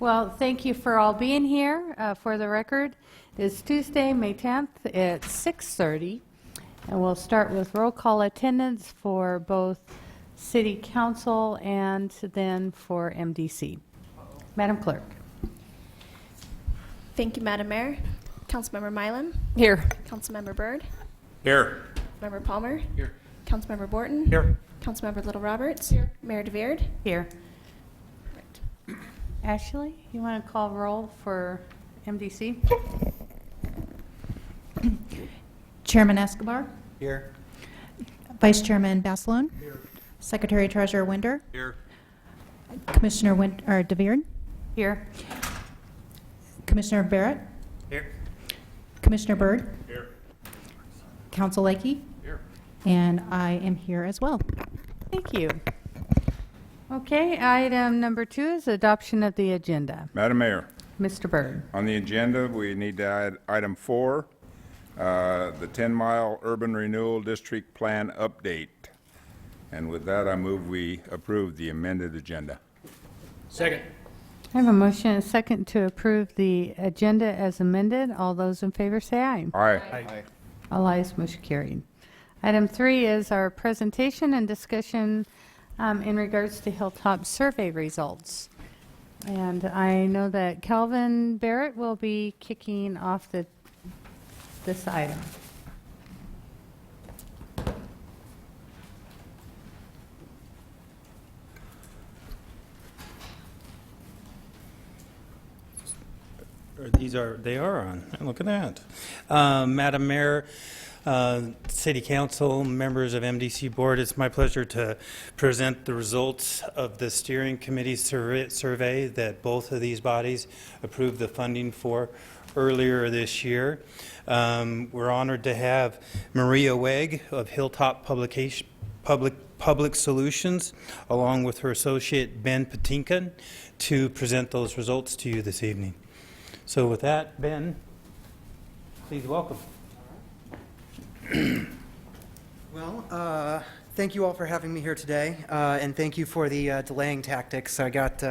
Well, thank you for all being here. For the record, it's Tuesday, May 10th at 6:30, and we'll start with roll call attendance for both City Council and then for MDC. Madam Clerk. Thank you, Madam Mayor. Councilmember Milam. Here. Councilmember Byrd. Here. Member Palmer. Here. Councilmember Borton. Here. Councilmember Little Roberts. Here. Mayor DeVeard. Here. Ashley, you want to call roll for MDC? Chairman Escobar, Here. Vice Chairman Basilone, Secretary Treasurer Winder, Here. Commissioner DeVeard, Here. Commissioner Barrett, Here. Commissioner Byrd, Here. Council Lakey, Here. and I am here as well. Thank you. Okay, item number 2 is adoption of the agenda. Madam Mayor, Mr. Byrd. on the agenda, we need to add item 4, the 10-mile urban renewal district plan update. And with that, I move we approve the amended agenda. Second. I have a motion and a second to approve the agenda as amended. All those in favor say aye. Aye. Aye. All ayes, motion carried. Item 3 is our presentation and discussion in regards to Hilltop survey results. And I know that Calvin Barrett will be kicking off this item. They are on. Look at that. Madam Mayor, City Council, members of MDC Board, it's my pleasure to present the results of the steering committee survey that both of these bodies approved the funding for earlier this year. We're honored to have Maria Weg of Hilltop Public Solutions, along with her associate Ben Patinkin, to present those results to you this evening. So with that, Ben, please welcome. Well, thank you all for having me here today, and thank you for the delaying tactics. I got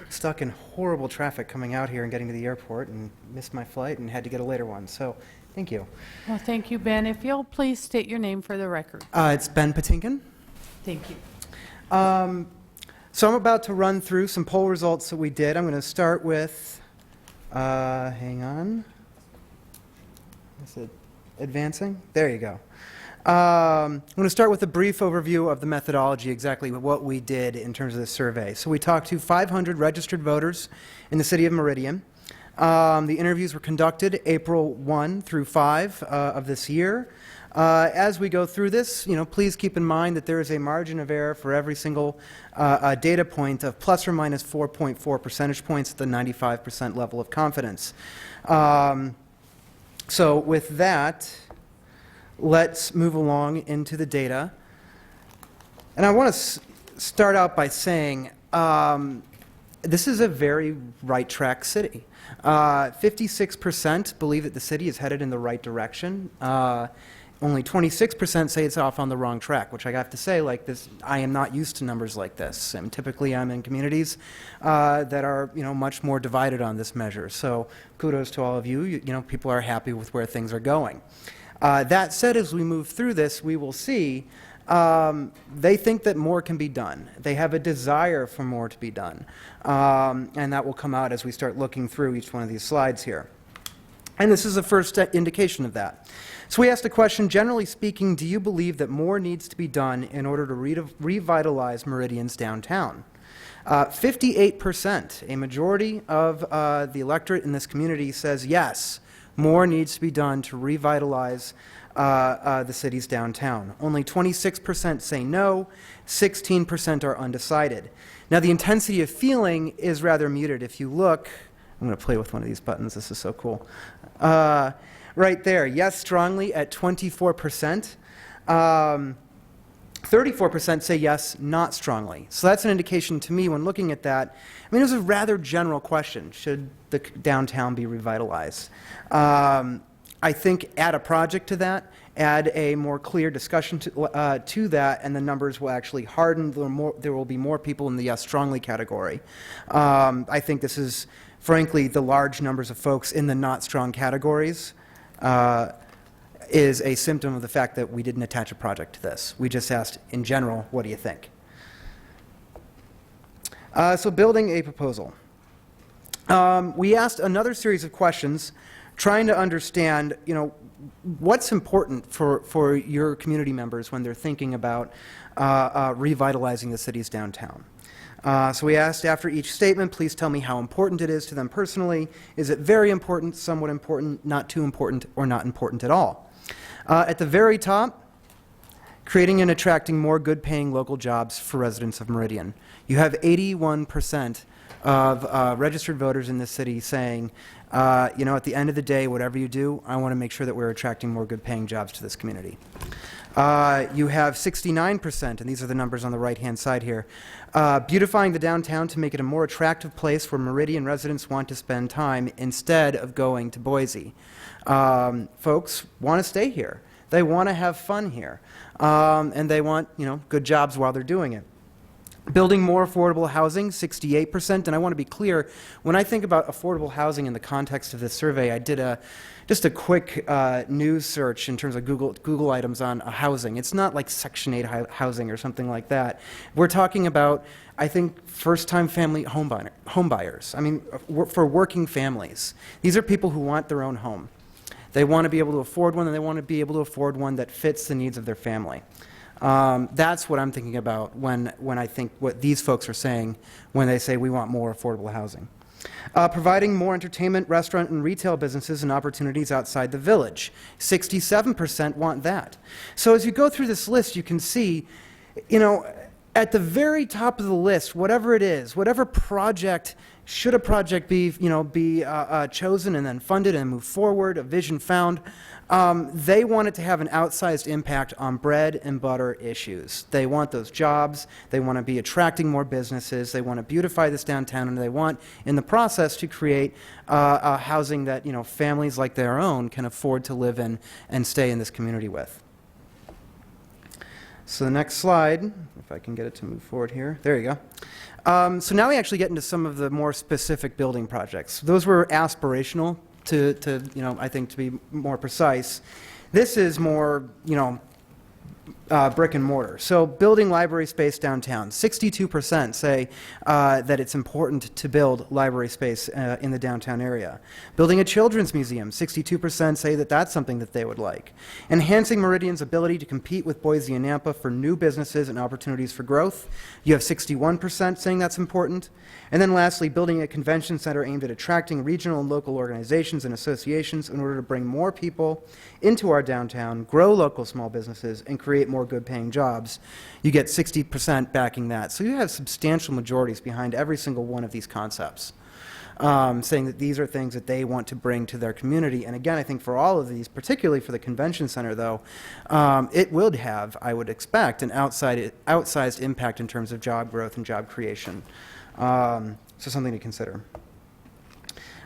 stuck in horrible traffic coming out here and getting to the airport and missed my flight and had to get a later one, so thank you. Well, thank you, Ben. If you'll please state your name for the record. It's Ben Patinkin. Thank you. So I'm about to run through some poll results that we did. I'm going to start with, hang on. Is it advancing? There you go. I'm going to start with a brief overview of the methodology, exactly what we did in terms of the survey. So we talked to 500 registered voters in the city of Meridian. The interviews were conducted April 1 through 5 of this year. As we go through this, please keep in mind that there is a margin of error for every single data point of plus or minus 4.4 percentage points at the 95% level of confidence. So with that, let's move along into the data. And I want to start out by saying this is a very right track city. 56% believe that the city is headed in the right direction. Only 26% say it's off on the wrong track, which I have to say, like this, I am not used to numbers like this. And typically I'm in communities that are, much more divided on this measure. So kudos to all of you. People are happy with where things are going. That said, as we move through this, we will see they think that more can be done. They have a desire for more to be done. And that will come out as we start looking through each one of these slides here. And this is the first indication of that. So we asked the question, generally speaking, do you believe that more needs to be done in order to revitalize Meridian's downtown? 58%, a majority of the electorate in this community says yes, more needs to be done to revitalize the city's downtown. Only 26% say no, 16% are undecided. Now the intensity of feeling is rather muted. If you look, I'm going to play with one of these buttons, this is so cool. Right there, yes strongly at 24%. 34% say yes, not strongly. So that's an indication to me when looking at that. I mean, it was a rather general question. Should the downtown be revitalized? I think add a project to that, add a more clear discussion to that, and the numbers will actually harden. There will be more people in the yes strongly category. I think this is, frankly, the large numbers of folks in the not strong categories is a symptom of the fact that we didn't attach a project to this. We just asked, in general, what do you think? So building a proposal. We asked another series of questions trying to understand, what's important for your community members when they're thinking about revitalizing the city's downtown. So we asked after each statement, please tell me how important it is to them personally. Is it very important, somewhat important, not too important, or not important at all? At the very top, creating and attracting more good-paying local jobs for residents of Meridian. You have 81% of registered voters in this city saying, at the end of the day, whatever you do, I want to make sure that we're attracting more good-paying jobs to this community. You have 69%, and these are the numbers on the right-hand side here, beautifying the downtown to make it a more attractive place where Meridian residents want to spend time instead of going to Boise. Folks want to stay here. They want to have fun here, and they want, good jobs while they're doing it. Building more affordable housing, 68%. And I want to be clear, when I think about affordable housing in the context of this survey, I did just a quick news search in terms of Google items on housing. It's not like Section 8 housing or something like that. We're talking about, I think, first-time family home buyers. I mean, for working families. These are people who want their own home. They want to be able to afford one, and they want to be able to afford one that fits the needs of their family. That's what I'm thinking about when I think what these folks are saying when they say we want more affordable housing. Providing more entertainment, restaurant, and retail businesses and opportunities outside the village. 67% want that. So as you go through this list, you can see, at the very top of the list, whatever it is, whatever project, should a project be, chosen and then funded and move forward, a vision found, they want it to have an outsized impact on bread and butter issues. They want those jobs. They want to be attracting more businesses. They want to beautify this downtown, and they want, in the process, to create housing that families like their own can afford to live in and stay in this community with. So the next slide, if I can get it to move forward here. There you go. So now we actually get into some of the more specific building projects. Those were aspirational to I think to be more precise. This is more, brick and mortar. So building library space downtown. 62% say that it's important to build library space in the downtown area. Building a children's museum. 62% say that that's something that they would like. Enhancing Meridian's ability to compete with Boise and Nampa for new businesses and opportunities for growth. You have 61% saying that's important. And then lastly, building a convention center aimed at attracting regional and local organizations and associations in order to bring more people into our downtown, grow local small businesses, and create more good-paying jobs. You get 60% backing that. So you have substantial majorities behind every single one of these concepts, saying that these are things that they want to bring to their community. And again, I think for all of these, particularly for the convention center, though, it would have, I would expect, an outsized impact in terms of job growth and job creation. So something to consider.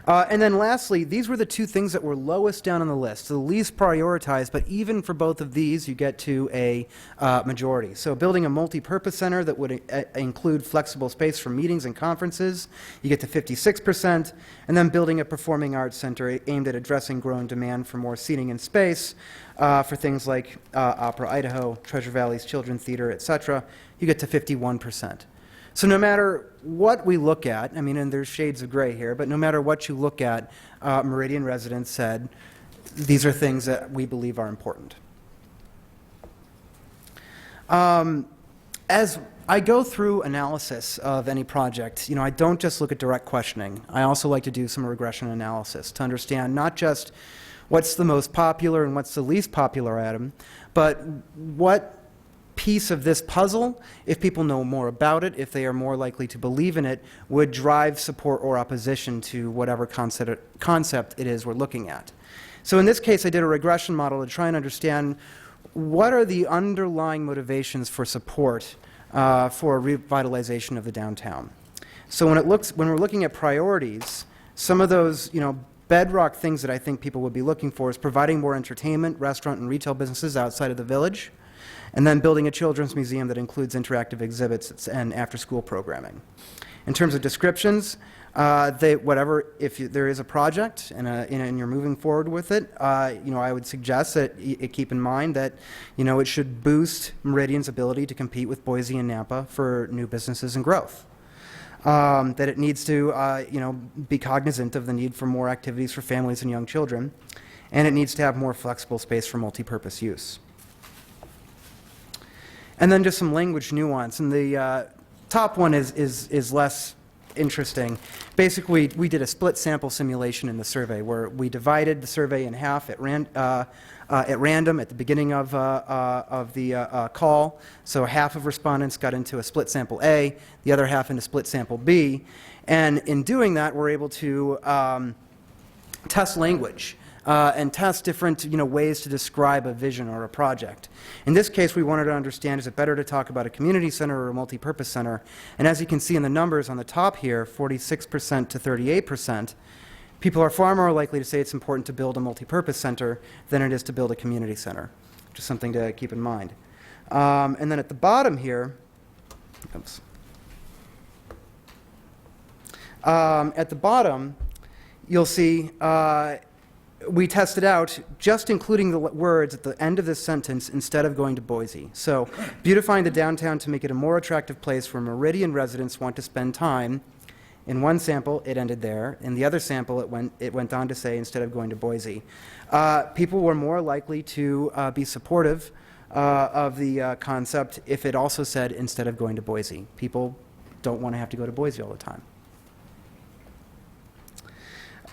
And then lastly, these were the two things that were lowest down on the list, the least prioritized, but even for both of these, you get to a majority. So building a multi-purpose center that would include flexible space for meetings and conferences, you get to 56%, and then building a performing arts center aimed at addressing growing demand for more seating and space for things like Opera Idaho, Treasure Valley's Children's Theater, etc., you get to 51%. So no matter what we look at, and there's shades of gray here, but no matter what you look at, Meridian residents said these are things that we believe are important. As I go through analysis of any project, I don't just look at direct questioning. I also like to do some regression analysis to understand not just what's the most popular and what's the least popular item, but what piece of this puzzle, if people know more about it, if they are more likely to believe in it, would drive support or opposition to whatever concept it is we're looking at. So in this case, I did a regression model to try and understand what are the underlying motivations for support for revitalization of the downtown. So when we're looking at priorities, some of those, bedrock things that I think people would be looking for is providing more entertainment, restaurant, and retail businesses outside of the village, and then building a children's museum that includes interactive exhibits and after-school programming. In terms of descriptions, if there is a project and you're moving forward with it, I would suggest that you keep in mind that, it should boost Meridian's ability to compete with Boise and Napa for new businesses and growth. That it needs to, be cognizant of the need for more activities for families and young children, and it needs to have more flexible space for multipurpose use. And then just some language nuance. And the top one is less interesting. Basically, we did a split sample simulation in the survey where we divided the survey in half at random at the beginning of the call. So half of respondents got into a split sample A, the other half into split sample B. And in doing that, we're able to test language and test different ways to describe a vision or a project. In this case, we wanted to understand, is it better to talk about a community center or a multipurpose center? And as you can see in the numbers on the top here, 46% to 38%, people are far more likely to say it's important to build a multipurpose center than it is to build a community center, which is something to keep in mind. And then at the bottom here, oops. At the bottom, you'll see we tested out just including the words at the end of this sentence instead of going to Boise. So, beautifying the downtown to make it a more attractive place where Meridian residents want to spend time. In one sample, it ended there. In the other sample, it went on to say instead of going to Boise. People were more likely to be supportive of the concept if it also said instead of going to Boise. People don't want to have to go to Boise all the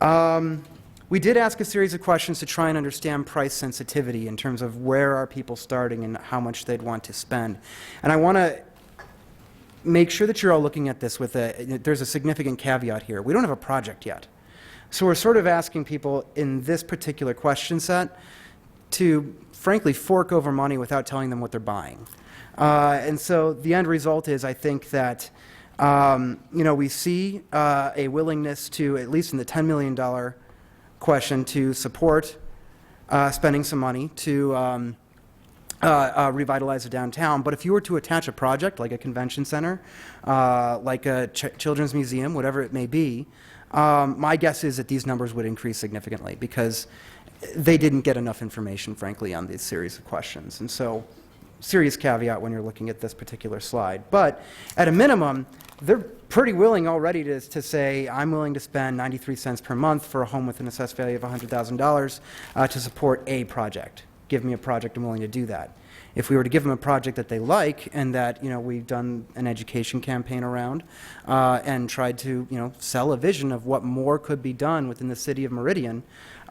time. We did ask a series of questions to try and understand price sensitivity in terms of where are people starting and how much they'd want to spend. And I want to make sure that you're all looking at this with there's a significant caveat here. We don't have a project yet. So we're sort of asking people in this particular question set to, frankly, fork over money without telling them what they're buying. And so the end result is, I think that, we see a willingness to, at least in the $10 million question, to support spending some money to revitalize the downtown. But if you were to attach a project like a convention center, like a children's museum, whatever it may be, my guess is that these numbers would increase significantly because they didn't get enough information, frankly, on this series of questions. And so, serious caveat when you're looking at this particular slide. But at a minimum, they're pretty willing already to say, I'm willing to spend 93 cents per month for a home with an assessed value of $100,000 to support a project. Give me a project, I'm willing to do that. If we were to give them a project that they like and that we've done an education campaign around and tried to sell a vision of what more could be done within the city of Meridian,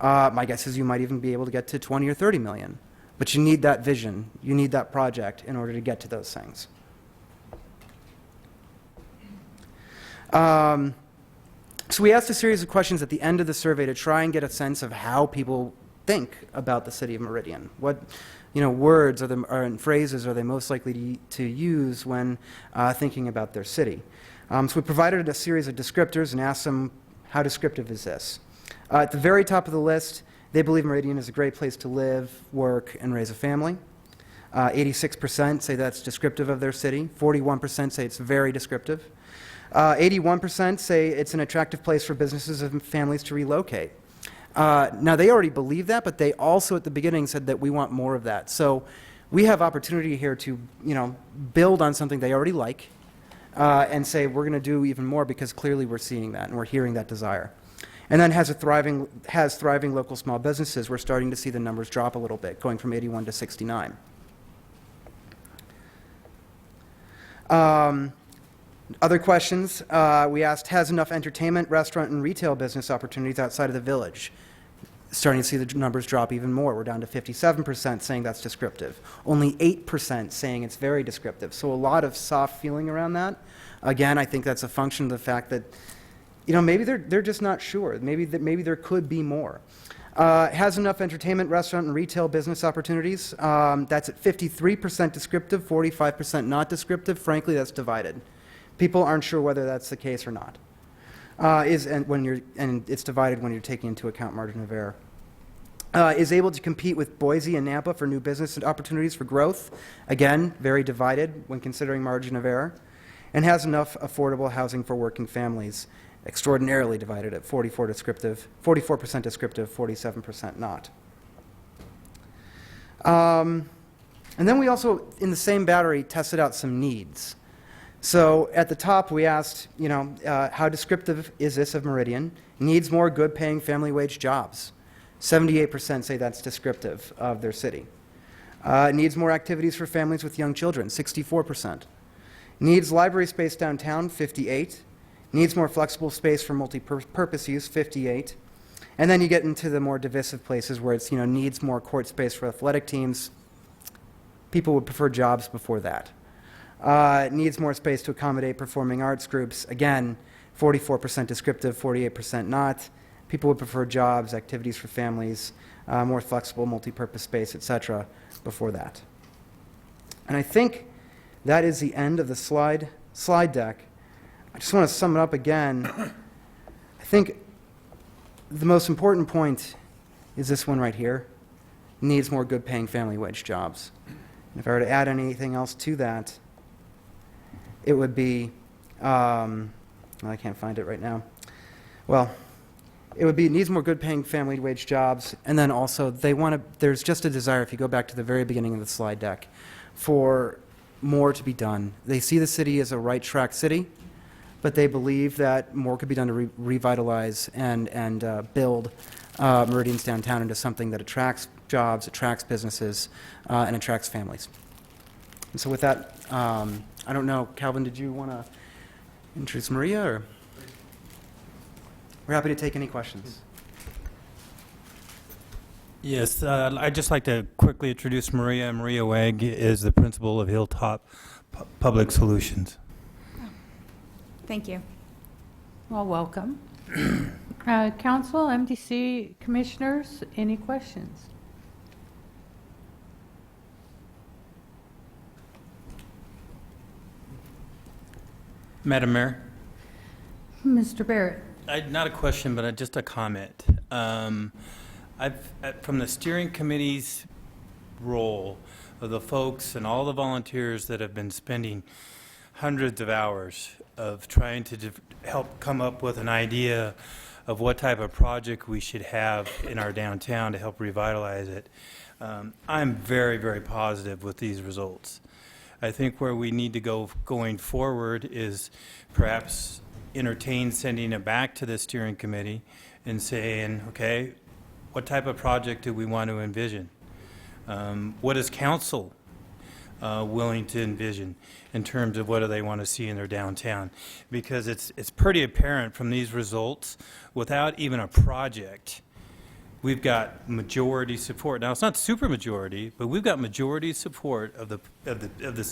my guess is you might even be able to get to 20 or 30 million. But you need that vision, you need that project in order to get to those things. So we asked a series of questions at the end of the survey to try and get a sense of how people think about the city of Meridian. What words and phrases are they most likely to use when thinking about their city? So we provided a series of descriptors and asked them, how descriptive is this? At the very top of the list, they believe Meridian is a great place to live, work, and raise a family. 86% say that's descriptive of their city. 41% say it's very descriptive. 81% say it's an attractive place for businesses and families to relocate. Now, they already believe that, but they also at the beginning said that we want more of that. So we have opportunity here to build on something they already like and say we're going to do even more because clearly we're seeing that and we're hearing that desire. And then has thriving local small businesses. We're starting to see the numbers drop a little bit, going from 81 to 69. Other questions, we asked, has enough entertainment, restaurant, and retail business opportunities outside of the village? Starting to see the numbers drop even more. We're down to 57% saying that's descriptive. Only 8% saying it's very descriptive. So a lot of soft feeling around that. Again, I think that's a function of the fact that maybe they're just not sure. Maybe there could be more. Has enough entertainment, restaurant, and retail business opportunities. That's at 53% descriptive, 45% not descriptive. Frankly, that's divided. People aren't sure whether that's the case or not. and it's divided when you're taking into account margin of error. Is able to compete with Boise and Nampa for new business opportunities for growth. Again, very divided when considering margin of error. And has enough affordable housing for working families. Extraordinarily divided at 44% descriptive, 47% not. And then we also, in the same battery, tested out some needs. So at the top, we asked, how descriptive is this of Meridian? Needs more good-paying family wage jobs. 78% say that's descriptive of their city. Needs more activities for families with young children. 64%. Needs library space downtown. 58%. Needs more flexible space for multi-purpose use. 58%. And then you get into the more divisive places where it's, needs more court space for athletic teams. People would prefer jobs before that. Needs more space to accommodate performing arts groups. Again, 44% descriptive, 48% not. People would prefer jobs, activities for families, more flexible, multi-purpose space, etc. before that. And I think that is the end of the slide deck. I just want to sum it up again. I think the most important point is this one right here. Needs more good-paying family wage jobs. And if I were to add anything else to that, it would be, I can't find it right now. Well, it would be needs more good-paying family wage jobs, and then also there's just a desire, if you go back to the very beginning of the slide deck, for more to be done. They see the city as a right-track city, but they believe that more could be done to revitalize and build Meridian's downtown into something that attracts jobs, attracts businesses, and attracts families. And so with that, I don't know, Calvin, did you want to introduce Maria, or? We're happy to take any questions. Yes, I'd just like to quickly introduce Maria. Maria Wegg is the principal of Hilltop Public Solutions. Thank you. Well, welcome. Council, MDC commissioners, any questions? Madam Mayor? Mr. Barrett. Not a question, but just a comment. From the steering committee's role of the folks and all the volunteers that have been spending hundreds of hours of trying to help come up with an idea of what type of project we should have in our downtown to help revitalize it, I'm very, very positive with these results. I think where we need to go going forward is perhaps entertain sending it back to the steering committee and saying, okay, what type of project do we want to envision? What is council willing to envision in terms of what do they want to see in their downtown? Because it's pretty apparent from these results, without even a project, we've got majority support. Now, it's not super majority, but we've got majority support of the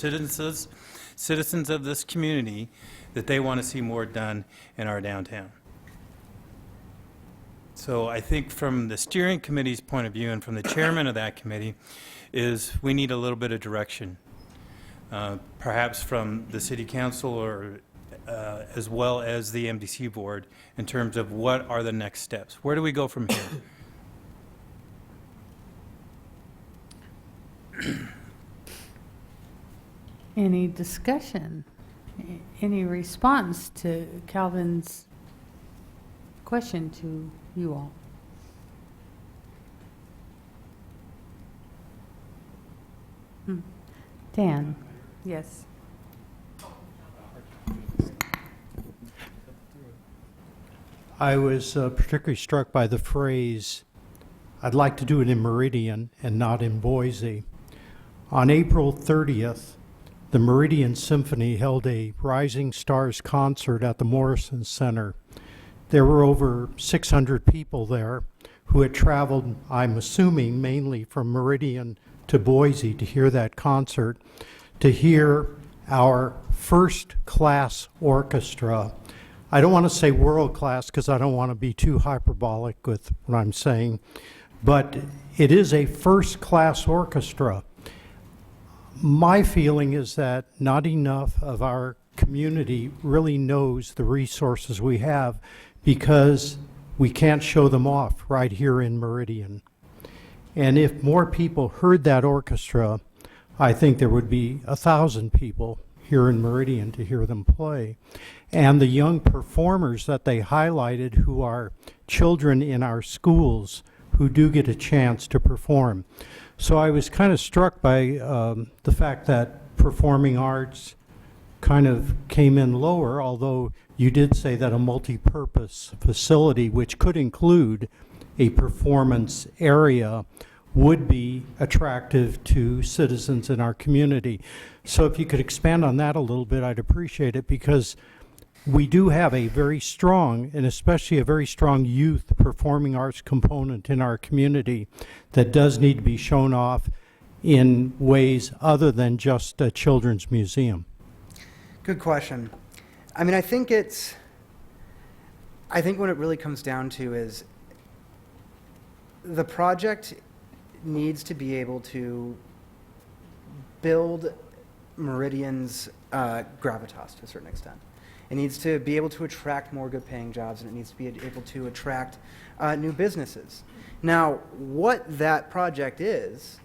citizens of this community that they want to see more done in our downtown. So I think from the steering committee's point of view and from the chairman of that committee is we need a little bit of direction, perhaps from the city council or as well as the MDC board in terms of what are the next steps. Where do we go from here? Any discussion? Any response to Calvin's question to you all? Dan? Yes. I was particularly struck by the phrase, I'd like to do it in Meridian and not in Boise. On April 30th, the Meridian Symphony held a Rising Stars concert at the Morrison Center. There were over 600 people there who had traveled, I'm assuming, mainly from Meridian to Boise to hear that concert, to hear our first-class orchestra. I don't want to say world-class because I don't want to be too hyperbolic with what I'm saying, but it is a first-class orchestra. My feeling is that not enough of our community really knows the resources we have because we can't show them off right here in Meridian. And if more people heard that orchestra, I think there would be 1,000 people here in Meridian to hear them play. And the young performers that they highlighted who are children in our schools who do get a chance to perform. So I was kind of struck by the fact that performing arts kind of came in lower, although you did say that a multi-purpose facility, which could include a performance area, would be attractive to citizens in our community. So if you could expand on that a little bit, I'd appreciate it, because we do have a very strong, and especially a very strong youth performing arts component in our community that does need to be shown off in ways other than just a children's museum. Good question. I mean, I think what it really comes down to is the project needs to be able to build Meridian's gravitas to a certain extent. It needs to be able to attract more good-paying jobs, and it needs to be able to attract new businesses. Now, what that project is,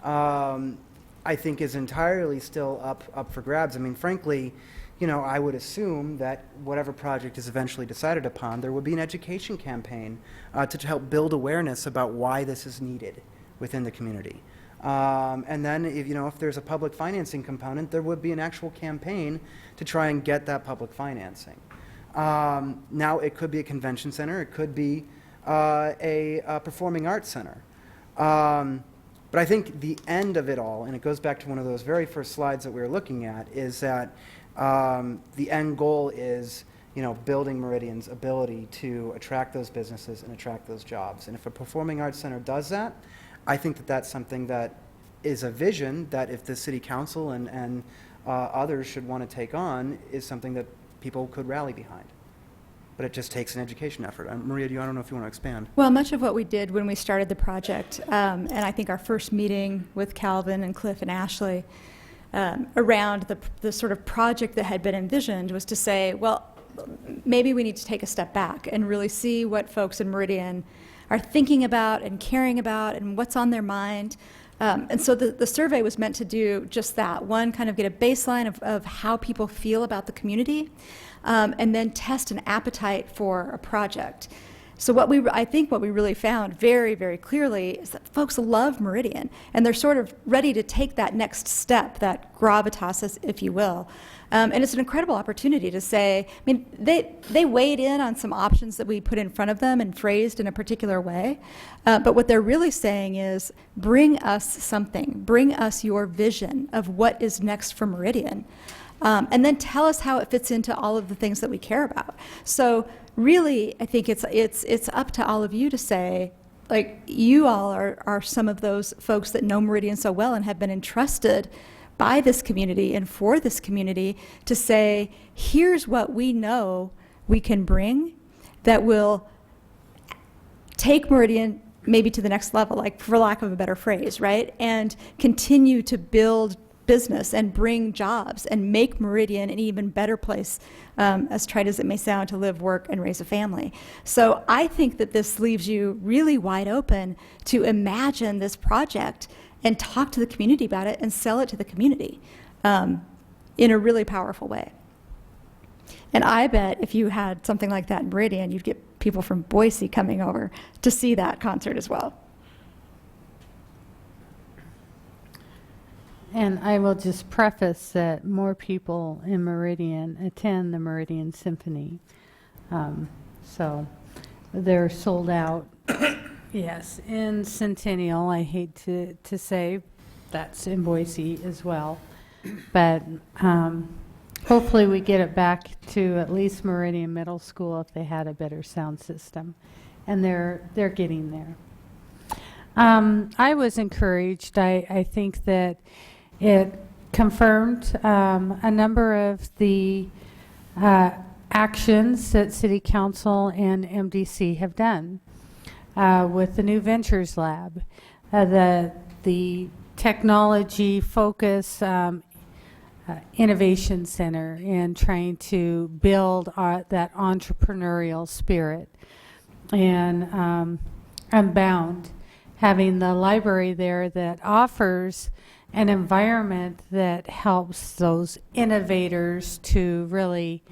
I think, is entirely still up for grabs. I mean, frankly, you know, I would assume that whatever project is eventually decided upon, there would be an education campaign to help build awareness about why this is needed within the community. And then, if there's a public financing component, there would be an actual campaign to try and get that public financing. Now, it could be a convention center, it could be a performing arts center. But I think the end of it all, and it goes back to one of those very first slides that we were looking at, is that the end goal is, building Meridian's ability to attract those businesses and attract those jobs. And if a performing arts center does that, I think that that's something that is a vision that, if the city council and others should want to take on, is something that people could rally behind. But it just takes an education effort. Maria, I don't know if you want to expand. Well, much of what we did when we started the project, and I think our first meeting with Calvin and Cliff and Ashley around the sort of project that had been envisioned, was to say, well, maybe we need to take a step back and really see what folks in Meridian are thinking about and caring about and what's on their mind. And so the survey was meant to do just that. One, kind of get a baseline of how people feel about the community, and then test an appetite for a project. So I think what we really found very, very clearly is that folks love Meridian, and they're sort of ready to take that next step, that gravitas, if you will. And it's an incredible opportunity to say, I mean, they weighed in on some options that we put in front of them and phrased in a particular way. But what they're really saying is, bring us something, bring us your vision of what is next for Meridian. And then tell us how it fits into all of the things that we care about. So really, I think it's up to all of you to say, like, you all are some of those folks that know Meridian so well and have been entrusted by this community and for this community to say, here's what we know we can bring that will take Meridian maybe to the next level, like, for lack of a better phrase, right? And continue to build business and bring jobs and make Meridian an even better place, as trite as it may sound, to live, work, and raise a family. So I think that this leaves you really wide open to imagine this project and talk to the community about it and sell it to the community in a really powerful way. And I bet if you had something like that in Meridian, you'd get people from Boise coming over to see that concert as well. And I will just preface that more people in Meridian attend the Meridian Symphony. So they're sold out. Yes, in Centennial, I hate to say, that's in Boise as well. But hopefully we get it back to at least Meridian Middle School if they had a better sound system. And they're getting there. I was encouraged. I think that it confirmed a number of the actions that City Council and MDC have done with the new Ventures Lab, the technology focus innovation center and trying to build that entrepreneurial spirit. And Unbound, having the library there that offers an environment that helps those innovators to really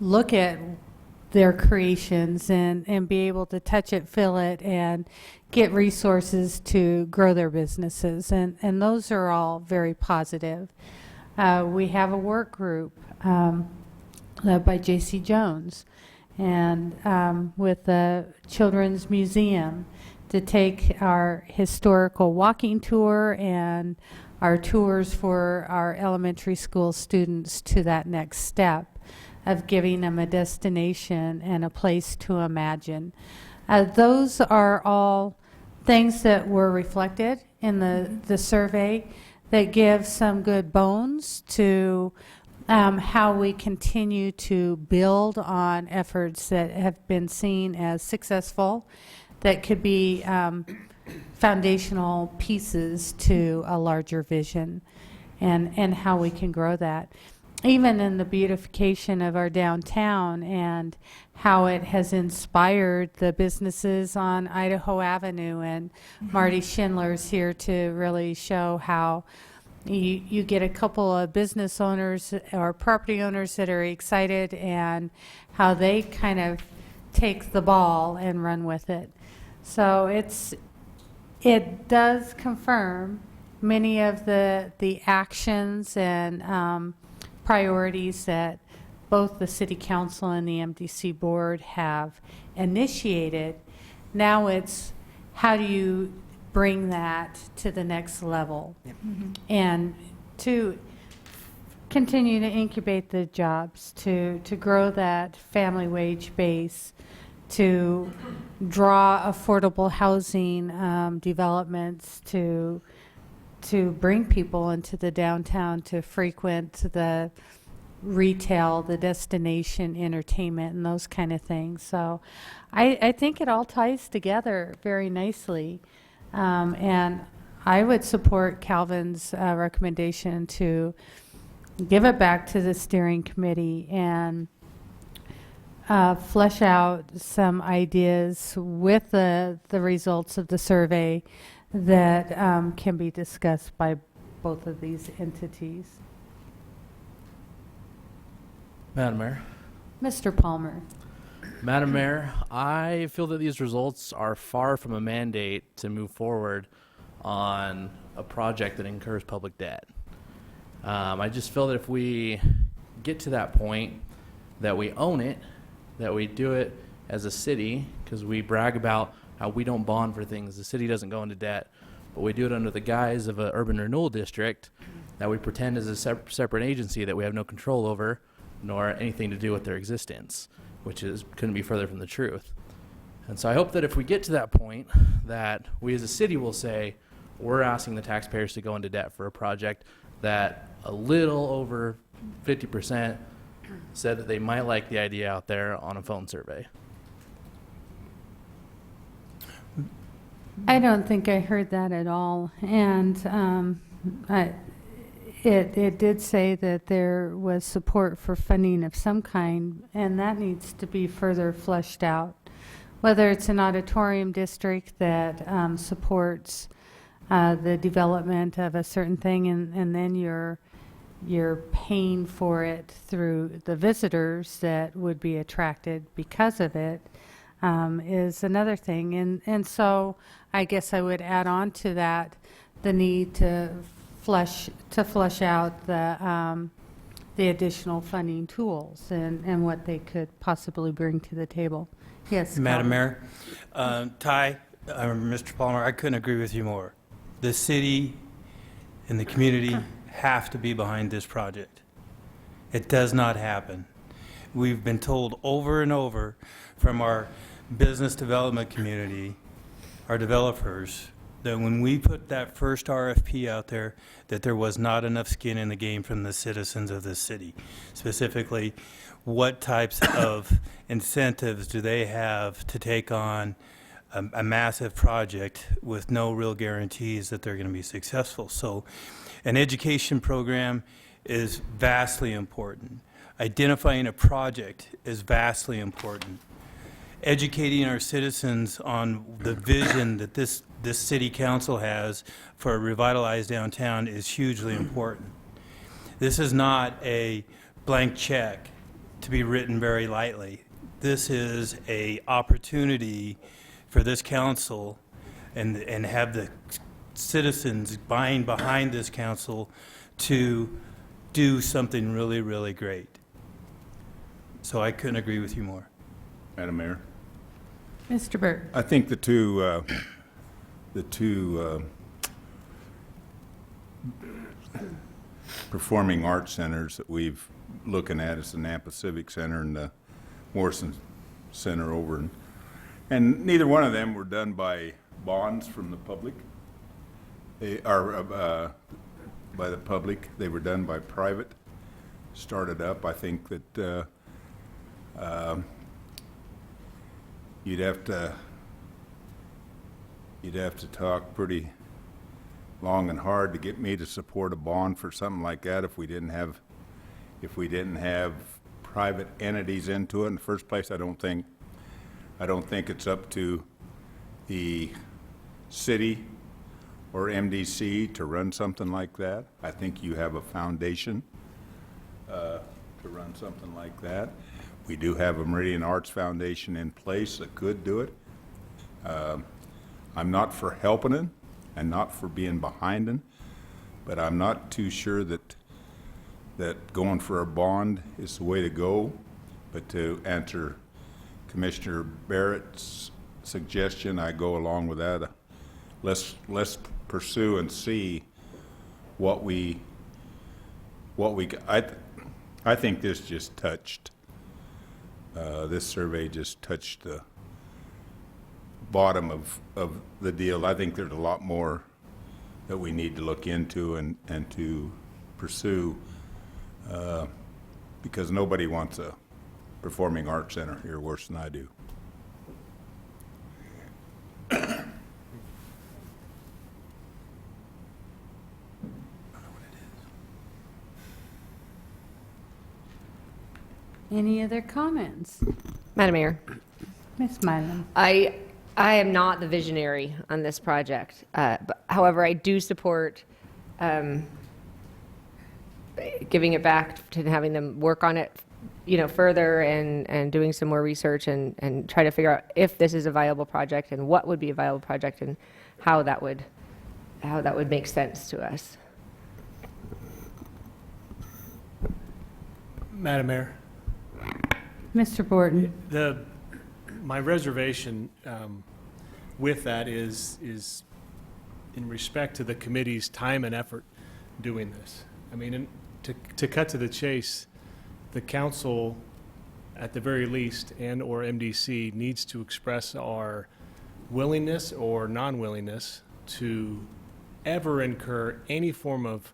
look at their creations and be able to touch it, feel it, and get resources to grow their businesses. And those are all very positive. We have a work group led by J.C. Jones and with the Children's Museum to take our historical walking tour and our tours for our elementary school students to that next step of giving them a destination and a place to imagine. Those are all things that were reflected in the survey that give some good bones to how we continue to build on efforts that have been seen as successful that could be foundational pieces to a larger vision and how we can grow that. Even in the beautification of our downtown and how it has inspired the businesses on Idaho Avenue, and Marty Schindler's here to really show how you get a couple of business owners or property owners that are excited and how they kind of take the ball and run with it. So it does confirm many of the actions and priorities that both the City Council and the MDC Board have initiated. Now it's how do you bring that to the next level and to continue to incubate the jobs, to grow that family wage base, to draw affordable housing developments, to bring people into the downtown to frequent the retail, the destination entertainment, and those kind of things. So I think it all ties together very nicely. And I would support Calvin's recommendation to give it back to the steering committee and flesh out some ideas with the results of the survey that can be discussed by both of these entities. Madam Mayor. Mr. Palmer. Madam Mayor, I feel that these results are far from a mandate to move forward on a project that incurs public debt. I just feel that if we get to that point, that we own it, that we do it as a city, because we brag about how we don't bond for things. The city doesn't go into debt, but we do it under the guise of an urban renewal district that we pretend is a separate agency that we have no control over, nor anything to do with their existence, which couldn't be further from the truth. And so I hope that if we get to that point, that we as a city will say, we're asking the taxpayers to go into debt for a project that a little over 50% said that they might like the idea out there on a phone survey. I don't think I heard that at all. And it did say that there was support for funding of some kind, and that needs to be further fleshed out. Whether it's an auditorium district that supports the development of a certain thing, and then you're paying for it through the visitors that would be attracted because of it, is another thing. And so I guess I would add on to that the need to flesh out the additional funding tools and what they could possibly bring to the table. Yes, Madam Calvin. Mayor, Mr. Palmer, I couldn't agree with you more. The city and the community have to be behind this project. It does not happen. We've been told over and over from our business development community, our developers, that when we put that first RFP out there, that there was not enough skin in the game from the citizens of this city. Specifically, what types of incentives do they have to take on a massive project with no real guarantees that they're going to be successful. So an education program is vastly important. Identifying a project is vastly important. Educating our citizens on the vision that this city council has for a revitalized downtown is hugely important. This is not a blank check to be written very lightly. This is a opportunity for this council and have the citizens buying behind this council to do something really, really great. So I couldn't agree with you more. Madam Mayor? Mr. Byrd. I think the two performing arts centers that we've looking at is the Nampa Civic Center and the Morrison Center over in, and neither one of them were done by bonds from the public. They are by the public. They were done by private, started up. I think that you'd have to talk pretty long and hard to get me to support a bond for something like that if we didn't have private entities into it in the first place. I don't think it's up to the city or MDC to run something like that. I think you have a foundation to run something like that. We do have a Meridian Arts Foundation in place that could do it. I'm not for helping it and not for being behind it, but I'm not too sure that going for a bond is the way to go. But to answer Commissioner Barrett's suggestion, I go along with that. Let's pursue and see what we I think this just touched this survey just touched the bottom of the deal. I think there's a lot more that we need to look into and to pursue because nobody wants a performing arts center here worse than I do. Any other comments? Madam Mayor, Ms. Mylan. I am not the visionary on this project. But however, I do support giving it back to having them work on it, further and doing some more research and try to figure out if this is a viable project and what would be a viable project and how that would make sense to us. Madam Mayor, Mr. Borton. my reservation with that is in respect to the committee's time and effort doing this. I mean, to cut to the chase, the council, at the very least, and or MDC needs to express our willingness or non-willingness to ever incur any form of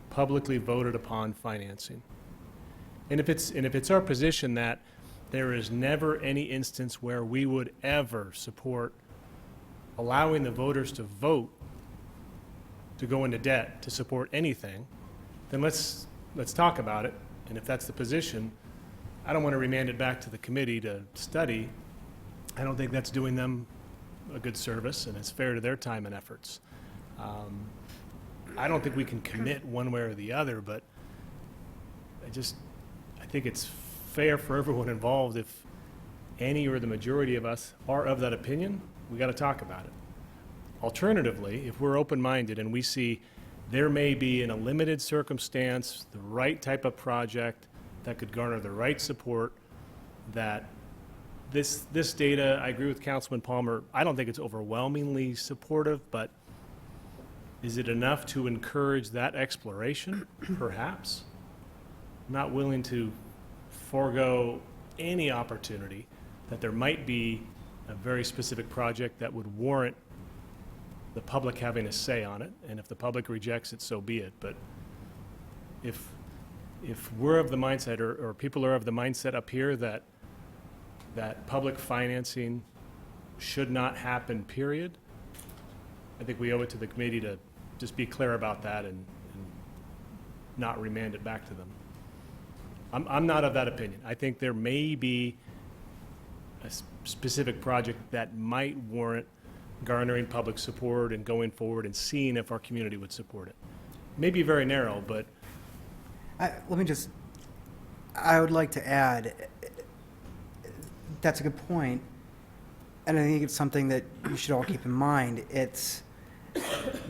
publicly voted upon financing. And if it's our position that there is never any instance where we would ever support allowing the voters to vote to go into debt to support anything, then let's talk about it. And if that's the position, I don't want to remand it back to the committee to study. I don't think that's doing them a good service, and it's fair to their time and efforts. I don't think we can commit one way or the other, but I think it's fair for everyone involved. If any or the majority of us are of that opinion, we got to talk about it. Alternatively, if we're open-minded and we see there may be, in a limited circumstance, the right type of project that could garner the right support, that this data, I agree with Councilman Palmer, I don't think it's overwhelmingly supportive, but is it enough to encourage that exploration? Perhaps. Not willing to forego any opportunity that there might be a very specific project that would warrant the public having a say on it, and if the public rejects it, so be it. But if we're of the mindset, or people are of the mindset up here that public financing should not happen, period. I think we owe it to the committee to just be clear about that and not remand it back to them. I'm not of that opinion. I think there may be a specific project that might warrant garnering public support and going forward and seeing if our community would support it. Maybe very narrow, but I would like to add, that's a good point, and I think it's something that you should all keep in mind. It's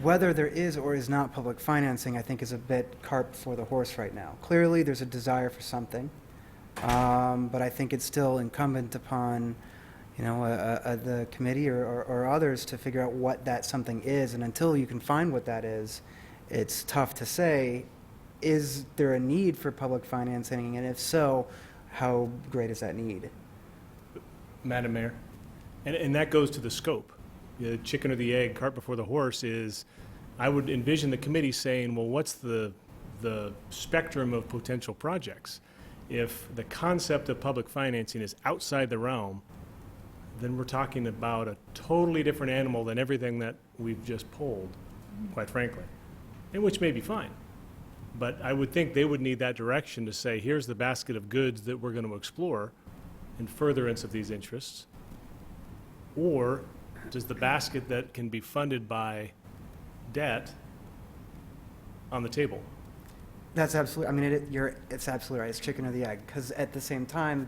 whether there is or is not public financing, I think, is a bit cart before the horse right now. Clearly, there's a desire for something, but I think it's still incumbent upon, the committee or others to figure out what that something is. And until you can find what that is, it's tough to say, is there a need for public financing? And if so, how great is that need? Madam Mayor, and that goes to the scope. The chicken or the egg, cart before the horse is, I would envision the committee saying, well, what's the spectrum of potential projects? If the concept of public financing is outside the realm, then we're talking about a totally different animal than everything that we've just polled, quite frankly, and which may be fine. But I would think they would need that direction to say, here's the basket of goods that we're going to explore in furtherance of these interests. Or does the basket that can be funded by debt on the table? That's absolutely, it's absolutely right. It's chicken or the egg. Because at the same time,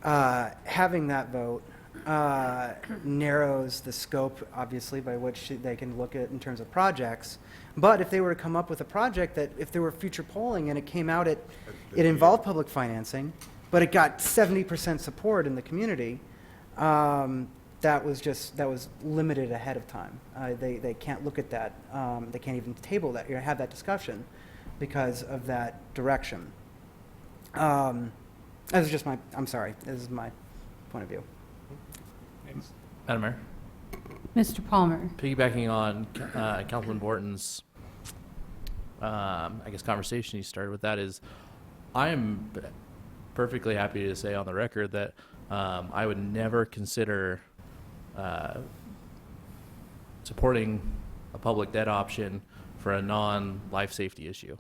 having that vote narrows the scope, obviously, by which they can look at in terms of projects. But if they were to come up with a project that, if there were future polling and it came out, it involved public financing, but it got 70% support in the community, that was limited ahead of time. They can't look at that. They can't even table that or have that discussion because of that direction. This is my point of view. Madam Mayor, Mr. Palmer. piggybacking on Councilman Borton's, conversation he started with, that is, I am perfectly happy to say on the record that I would never consider supporting a public debt option for a non-life safety issue.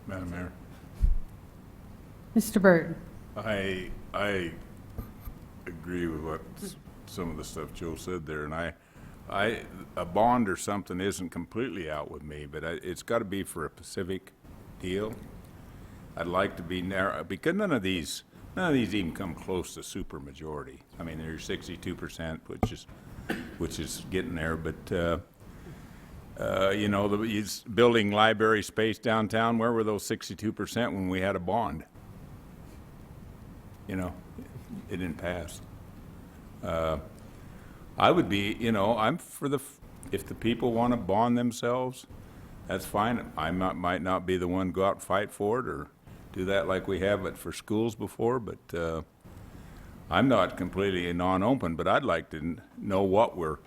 Madam Mayor. Mr. Byrd. I agree with what some of the stuff Joe said there, and a bond or something isn't completely out with me, but it's got to be for a specific deal. I'd like to be narrow, because none of these even come close to supermajority. I mean, there's 62%, which is getting there, but building library space downtown, where were those 62% when we had a bond? It didn't pass. I would be, I'm for if the people want to bond themselves, that's fine. I might not be the one to go out and fight for it or do that like we have it for schools before, but I'm not completely non-open, but I'd like to know what we're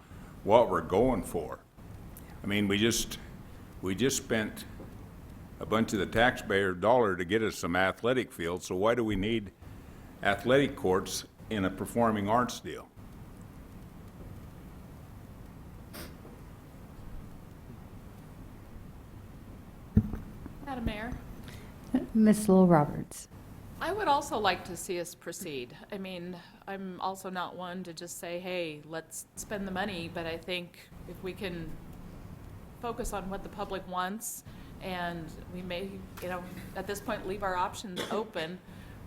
going for. I mean, we just spent a bunch of the taxpayer dollar to get us some athletic fields, so why do we need athletic courts in a performing arts deal? Madam Mayor, Ms. Lowell Roberts. I would also like to see us proceed. I mean, I'm also not one to just say, hey, let's spend the money, but I think if we can focus on what the public wants, and we may, at this point, leave our options open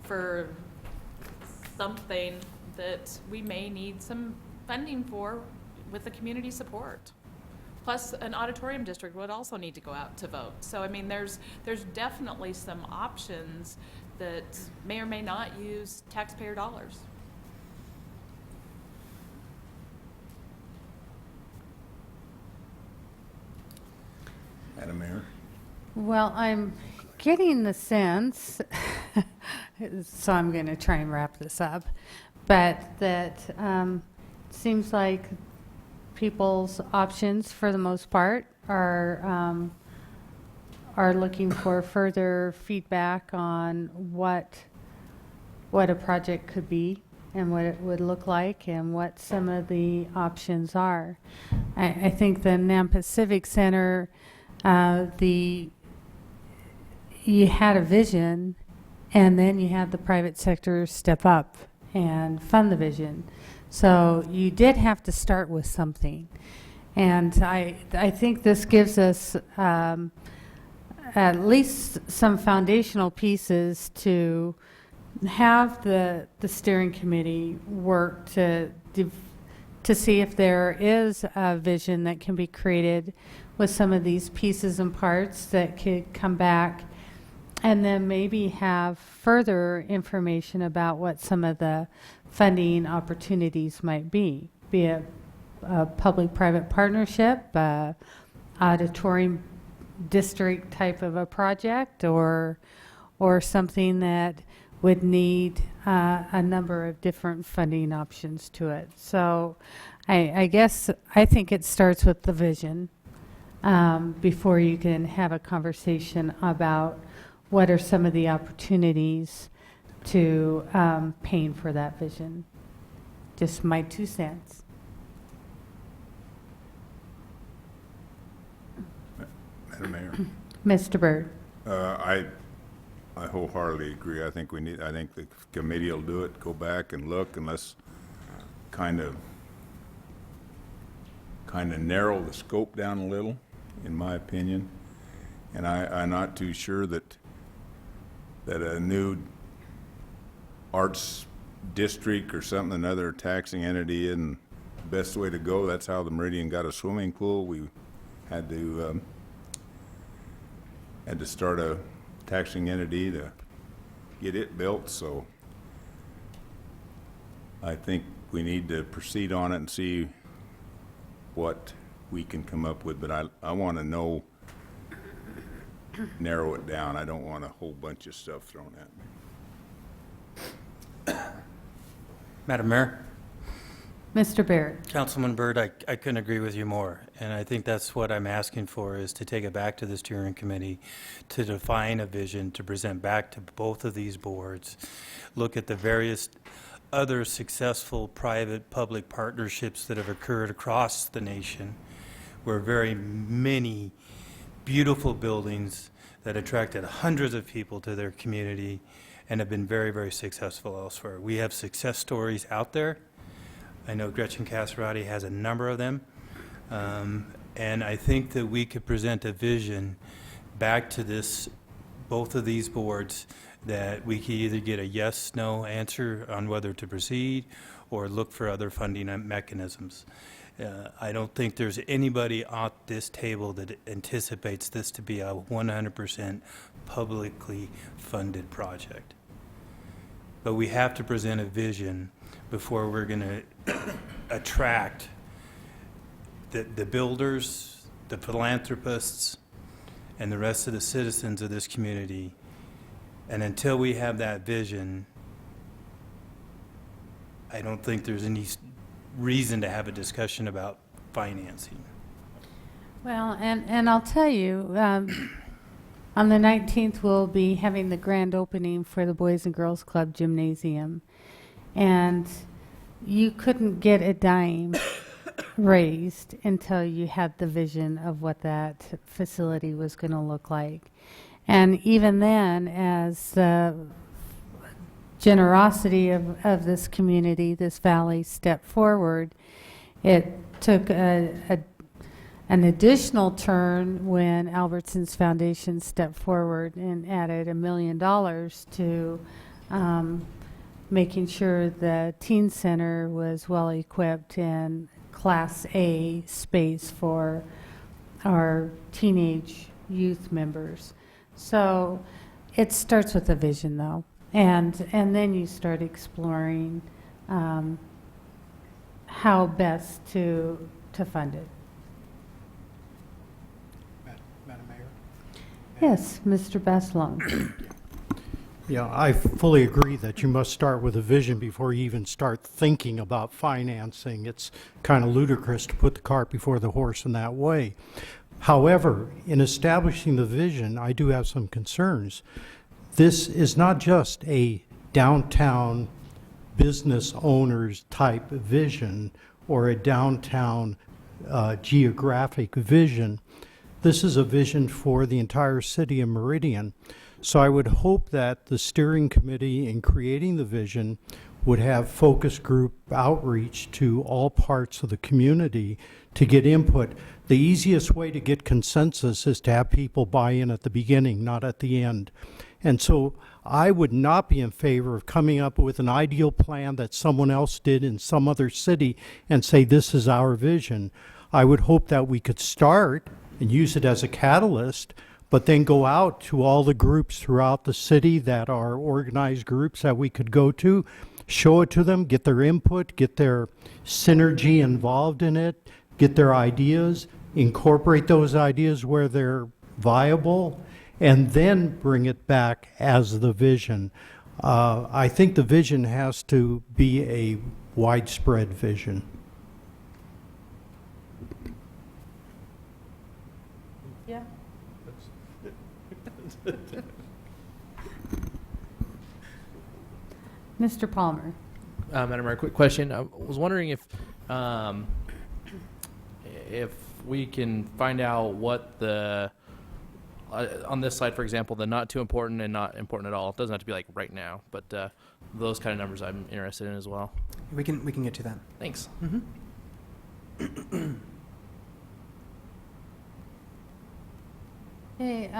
for something that we may need some funding for with the community support. Plus, an auditorium district would also need to go out to vote. So, I mean, there's definitely some options that may or may not use taxpayer dollars. Madam Mayor? Well, I'm getting the sense, so I'm going to try and wrap this up, but that seems like people's options, for the most part, are are looking for further feedback on what a project could be and what it would look like and what some of the options are. I think the Nampa Civic Center, you had a vision, and then you had the private sector step up and fund the vision. So you did have to start with something. And I think this gives us at least some foundational pieces to have the steering committee work to see if there is a vision that can be created with some of these pieces and parts that could come back, and then maybe have further information about what some of the funding opportunities might be it a public-private partnership, auditorium district type of a project, or something that would need a number of different funding options to it. So I guess I think it starts with the vision before you can have a conversation about what are some of the opportunities to paying for that vision. Just my 2 cents. Madam Mayor. Mr. Byrd. I wholeheartedly agree. I think the committee will do it, go back and look, and let's kind of narrow the scope down a little, in my opinion. And I'm not too sure that a new arts district or something, another taxing entity, isn't the best way to go. That's how the Meridian got a swimming pool. We had to start a taxing entity to get it built, so I think we need to proceed on it and see what we can come up with, but I want to narrow it down. I don't want a whole bunch of stuff thrown at me. Madam Mayor? Mr. Barrett. Councilman Byrd, I couldn't agree with you more, and I think that's what I'm asking for, is to take it back to the steering committee, to define a vision, to present back to both of these boards, look at the various other successful private-public partnerships that have occurred across the nation, where very many beautiful buildings that attracted hundreds of people to their community and have been very, very successful elsewhere. We have success stories out there. I know Gretchen Casserati has a number of them, and I think that we could present a vision back to both of these boards, that we could either get a yes/no answer on whether to proceed or look for other funding mechanisms. I don't think there's anybody at this table that anticipates this to be a 100% publicly funded project. But we have to present a vision before we're going to attract the builders, the philanthropists, and the rest of the citizens of this community. And until we have that vision, I don't think there's any reason to have a discussion about financing. Well, and I'll tell you, on the 19th, we'll be having the grand opening for the Boys and Girls Club Gymnasium. And you couldn't get a dime raised until you had the vision of what that facility was going to look like. And even then, as the generosity of this community, this valley, stepped forward, it took an additional turn when Albertsons Foundation stepped forward and added $1 million to making sure the teen center was well equipped and Class A space for our teenage youth members. So it starts with a vision, though, and then you start exploring how best to fund it. Madam Mayor? Yes, Mr. Baslong. Yeah, I fully agree that you must start with a vision before you even start thinking about financing. It's kind of ludicrous to put the cart before the horse in that way. However, in establishing the vision, I do have some concerns. This is not just a downtown business owners type vision or a downtown geographic vision. This is a vision for the entire city of Meridian. So I would hope that the steering committee in creating the vision would have focus group outreach to all parts of the community to get input. The easiest way to get consensus is to have people buy in at the beginning, not at the end. And so I would not be in favor of coming up with an ideal plan that someone else did in some other city and say, this is our vision. I would hope that we could start and use it as a catalyst, but then go out to all the groups throughout the city that are organized groups that we could go to, show it to them, get their input, get their synergy involved in it, get their ideas, incorporate those ideas where they're viable, and then bring it back as the vision. I think the vision has to be a widespread vision. Yeah. Mr. Palmer. Madam Mayor, quick question. I was wondering if we can find out what the, on this slide, for example, the not too important and not important at all. It doesn't have to be like right now, but those kind of numbers I'm interested in as well. We can get to that. Thanks. Hey,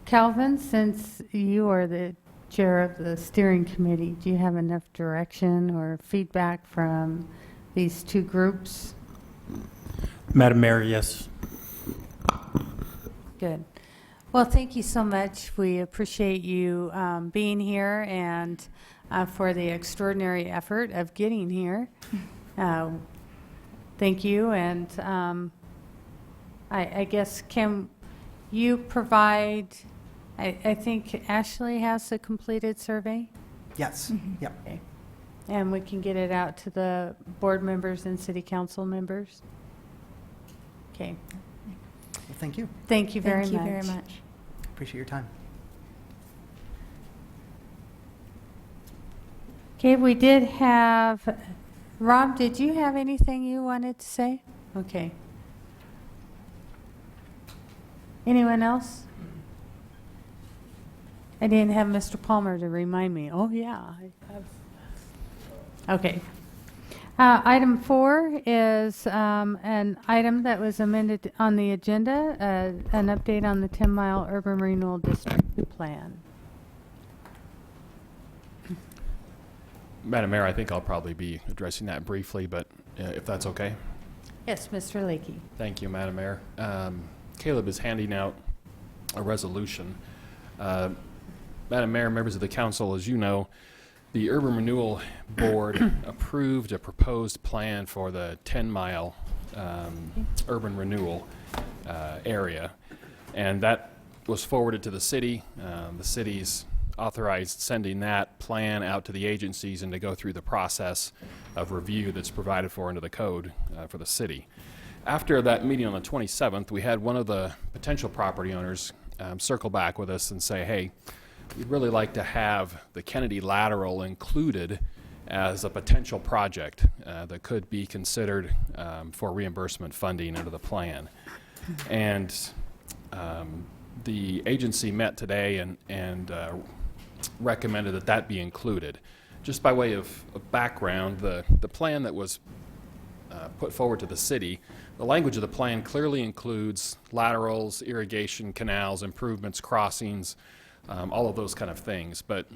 Calvin, since you are the chair of the steering committee, do you have enough direction or feedback from these two groups? Madam Mayor, yes. Good. Well, thank you so much. We appreciate you being here and for the extraordinary effort of getting here. Thank you. And I guess, can you provide, I think Ashley has a completed survey? Yes. Yep. Okay. And we can get it out to the board members and city council members? Okay. Well, thank you. Thank you very much. Thank you very much. Appreciate your time. Okay, we did have, Rob, did you have anything you wanted to say? Okay. Anyone else? I didn't have Mr. Palmer to remind me. Oh, yeah. I have. Okay. Item 4 is an item that was amended on the agenda, an update on the 10-mile urban renewal district plan. Madam Mayor, I think I'll probably be addressing that briefly, but if that's okay. Yes, Mr. Lakey. Thank you, Madam Mayor. Caleb is handing out a resolution. Madam Mayor, members of the council, as you know, the Urban Renewal Board approved a proposed plan for the 10-mile urban renewal area, and that was forwarded to the city. The city's authorized sending that plan out to the agencies and to go through the process of review that's provided for under the code for the city. After that meeting on the 27th, we had one of the potential property owners circle back with us and say, hey, we'd really like to have the Kennedy lateral included as a potential project that could be considered for reimbursement funding under the plan. And the agency met today and recommended that that be included. Just by way of background, the plan that was put forward to the city, the language of the plan clearly includes laterals, irrigation canals, improvements, crossings, all of those kind of things. But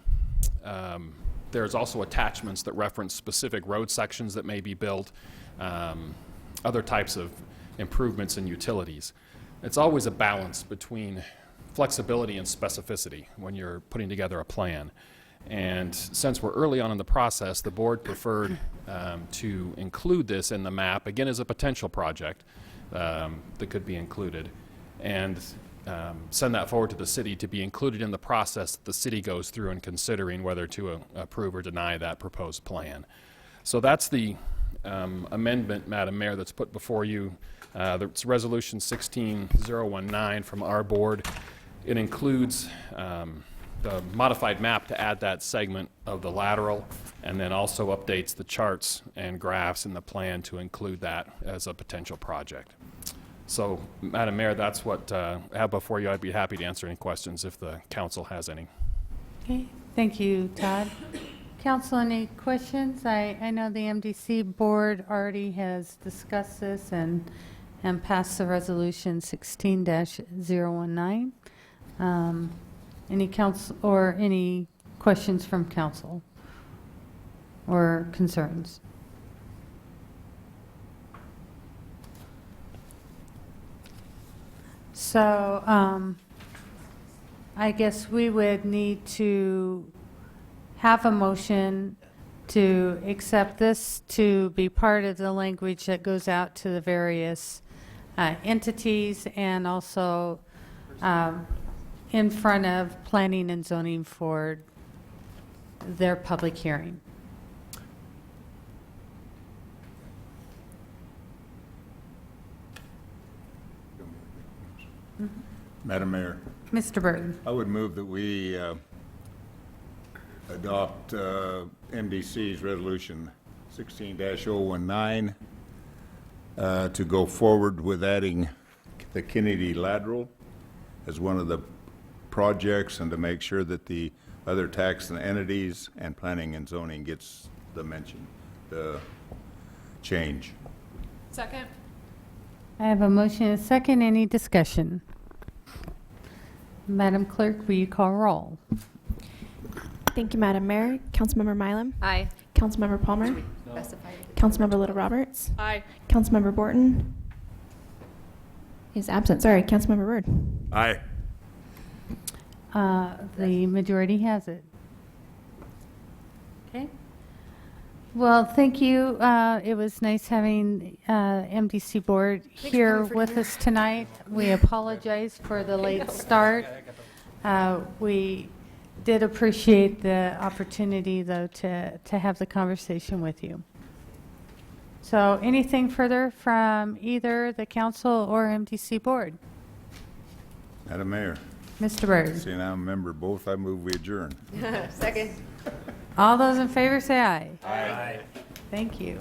there's also attachments that reference specific road sections that may be built, other types of improvements and utilities. It's always a balance between flexibility and specificity when you're putting together a plan. And since we're early on in the process, the board preferred to include this in the map, again as a potential project that could be included, and send that forward to the city to be included in the process that the city goes through in considering whether to approve or deny that proposed plan. So that's the amendment, Madam Mayor, that's put before you It's Resolution 16019 from our board. It includes the modified map to add that segment of the lateral, and then also updates the charts and graphs in the plan to include that as a potential project. So, Madam Mayor, that's what I have before you. I'd be happy to answer any questions if the council has any. Okay, thank you, Todd. Council, any questions? I know the MDC board already has discussed this and passed the resolution 16-019. Any council or any questions from council or concerns? So I guess we would need to have a motion to accept this to be part of the language that goes out to the various entities and also in front of planning and zoning for their public hearing. Madam Mayor, Mr. Burton. I would move that we adopt MDC's resolution 16-019 to go forward with adding the Kennedy lateral as one of the projects and to make sure that the other tax and entities and planning and zoning gets the mention, the change. Second? I have a motion and a second. Any discussion? Madam Clerk, will you call roll? Thank you, Madam Mayor. Councilmember Mylum? Aye. Councilmember Palmer? Councilmember Little Roberts? Aye. Councilmember Borton? Is absent. Sorry, Councilmember Byrd. Aye. The majority has it. Okay. Well, thank you. It was nice having MDC board here with us tonight. We apologize for the late start. We did appreciate the opportunity, though, to have the conversation with you. So anything further from either the council or MDC board? Madam Mayor, Mr. Byrd. seeing I'm a member of both, I move we adjourn. Second. All those in favor say aye. Aye. Thank you.